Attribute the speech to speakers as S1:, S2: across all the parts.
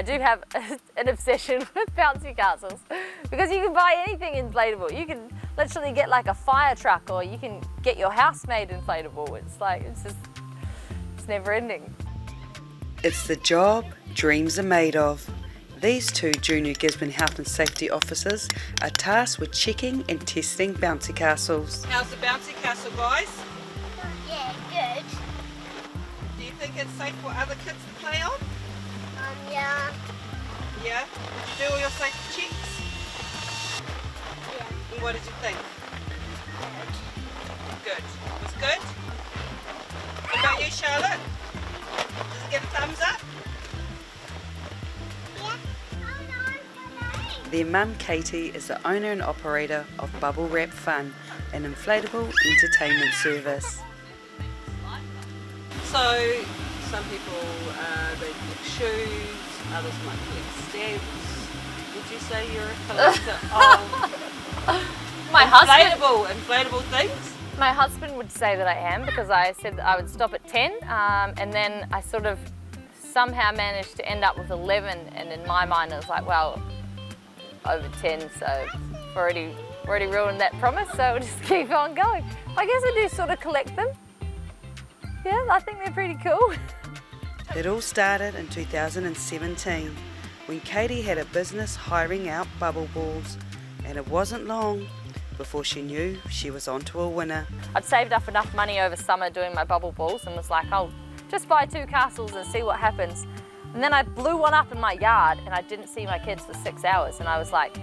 S1: I do have an obsession with bouncy castles because you can buy anything inflatable. You can literally get like a fire truck, or you can get your house made inflatable. It's never ending.
S2: It's the job dreams are made of. These two junior Gisborne Health and Safety officers are tasked with checking and testing bouncy castles.
S3: How's the bouncy castle, guys?
S4: Yeah, good.
S3: Do you think it's safe for other kids to play on?
S4: Yeah.
S3: Yeah? Did you do all your safety checks?
S4: Yeah.
S3: And what did you think? Good. It was good? What about you, Charlotte? Does it get a thumbs up?
S2: Their mum Katie is the owner and operator of BWF Fun, an inflatable entertainment service.
S3: So, some people they collect shoes, others might collect stamps. Would you say you're a collector of
S1: My husband.
S3: inflatable things?
S1: My husband would say that I am, because I said that I would stop at 10, and then I sort of somehow managed to end up with 11, and in my mind I was like, well, over 10, so I've already ruined that promise, so we'll just keep on going. I guess I do sort of collect them. Yeah, I think they're pretty cool.
S2: It all started in 2017 when Katie had a business hiring out bubble balls, and it wasn't long before she knew she was onto a winner.
S1: I'd saved up enough money over summer doing my bubble balls and was like, I'll just buy 2 castles and see what happens. And then I blew one up in my yard and I didn't see my kids for 6 hours, and I was like,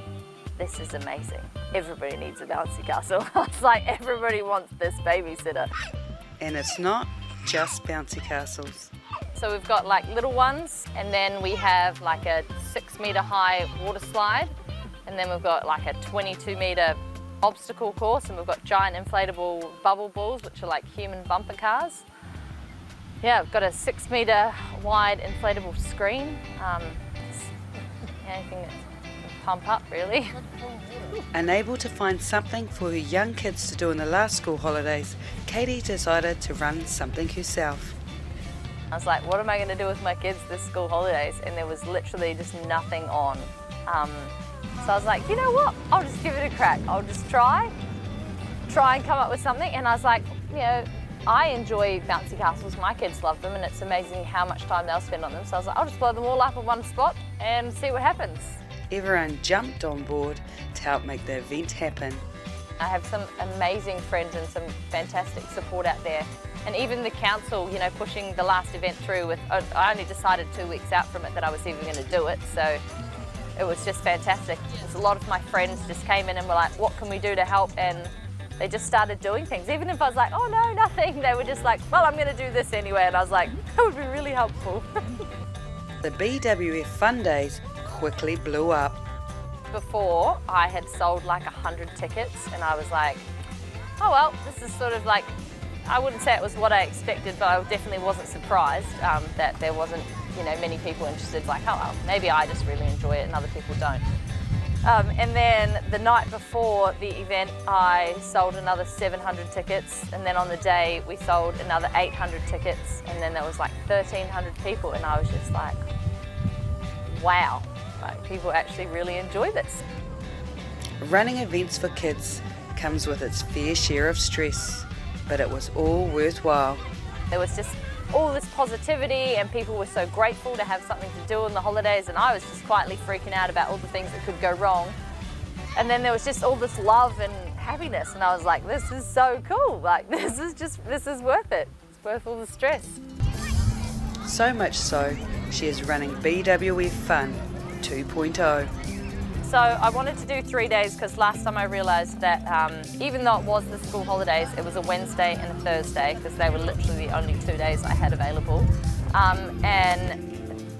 S1: this is amazing. Everybody needs a bouncy castle. I was like, everybody wants this babysitter.
S2: And it's not just bouncy castles.
S1: So we've got like little ones, and then we have like a 6-metre high water slide, and then we've got like a 22-metre obstacle course, and we've got giant inflatable bubble balls, which are like human bumper cars. Yeah, I've got a 6-metre wide inflatable screen. Anything that can pump up, really.
S2: Unable to find something for her young kids to do in the last school holidays, Katie decided to run something herself.
S1: I was like, what am I going to do with my kids this school holidays? And there was literally just nothing on. So I was like, you know what? I'll just give it a crack. I'll just try and come up with something. And I was like, you know, I enjoy bouncy castles. My kids love them, and it's amazing how much time they'll spend on them. So I was like, I'll just blow them all up in one spot and see what happens.
S2: Everyone jumped on board to help make the event happen.
S1: I have some amazing friends and some fantastic support out there. And even the council, you know, pushing the last event through with, I only decided 2 weeks out from it that I was even going to do it. So it was just fantastic. A lot of my friends just came in and were like, what can we do to help? And they just started doing things. Even if I was like, oh no, nothing, they were just like, well, I'm going to do this anyway. And I was like, that would be really helpful.
S2: The BWF Fun Days quickly blew up.
S1: Before, I had sold like 100 tickets, and I was like, oh well, this is sort of like, I wouldn't say it was what I expected, but I definitely wasn't surprised that there wasn't, you know, many people interested. Like, oh well, maybe I just really enjoy it and other people don't. And then the night before the event, I sold another 700 tickets, and then on the day we sold another 800 tickets, and then there was like 1,300 people, and I was just like, wow, like people actually really enjoy this.
S2: Running events for kids comes with its fair share of stress, but it was all worthwhile.
S1: There was just all this positivity, and people were so grateful to have something to do in the holidays, and I was just quietly freaking out about all the things that could go wrong. And then there was just all this love and happiness, and I was like, this is so cool. Like, this is worth it. It's worth all the stress.
S2: So much so, she is running BWF Fun 2.0.
S1: So I wanted to do 3 days because last time I realised that even though it was the school holidays, it was a Wednesday and a Thursday because they were literally the only 2 days I had available. And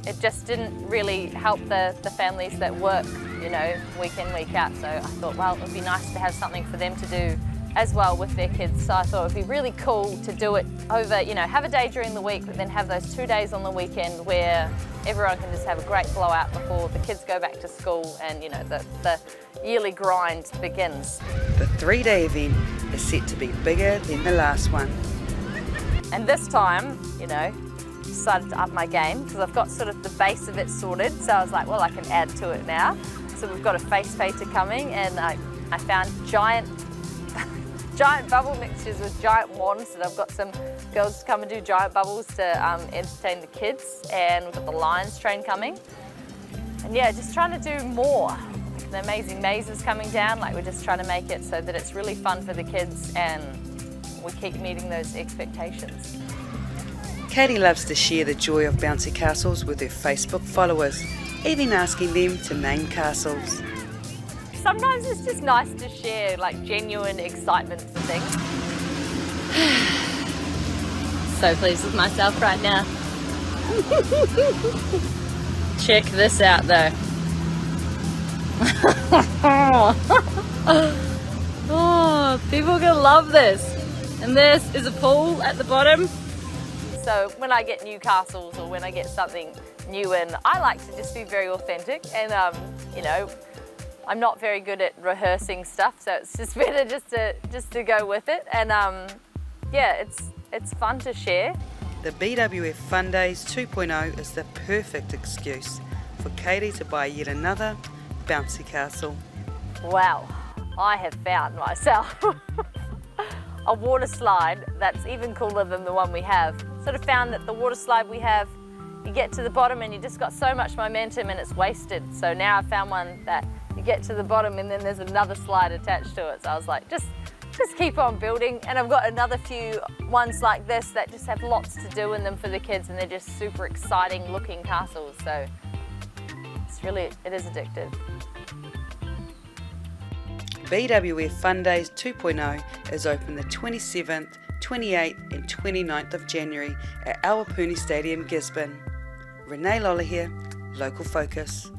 S1: it just didn't really help the families that work, you know, week in, week out. So I thought, well, it would be nice to have something for them to do as well with their kids. So I thought it would be really cool to do it over, you know, have a day during the week, but then have those 2 days on the weekend where everyone can just have a great blowout before the kids go back to school and, you know, the yearly grind begins.
S2: The 3-day event is set to be bigger than the last one.
S1: And this time, you know, decided to up my game because I've got sort of the base of it sorted. So I was like, well, I can add to it now. So we've got a face painter coming, and I found giant bubble mixtures with giant wands, and I've got some girls to come and do giant bubbles to entertain the kids, and we've got the Lions train coming. And yeah, just trying to do more. Like the amazing maze is coming down, like we're just trying to make it so that it's really fun for the kids and we keep meeting those expectations.
S2: Katie loves to share the joy of bouncy castles with her Facebook followers, even asking them to name castles.
S1: Sometimes it's just nice to share like genuine excitement for things. So pleased with myself right now. Check this out though. Oh, people are gonna love this. And this is a pool at the bottom. So when I get new castles or when I get something new in, I like to just be very authentic, and you know, I'm not very good at rehearsing stuff, so it's just better just to go with it. And yeah, it's fun to share.
S2: The BWF Fun Days 2.0 is the perfect excuse for Katie to buy yet another bouncy castle.
S1: Wow, I have found myself a water slide that's even cooler than the one we have. Sort of found that the water slide we have, you get to the bottom and you just got so much momentum and it's wasted. So now I found one that you get to the bottom and then there's another slide attached to it. So I was like, just keep on building. And I've got another few ones like this that just have lots to do in them for the kids, and they're just super exciting looking castles. So it is addictive.
S2: BWF Fun Days 2.0 is open the 27th, 28th and 29th of January at Awapuni Stadium, Gisborne. Renee Lolla here, Local Focus.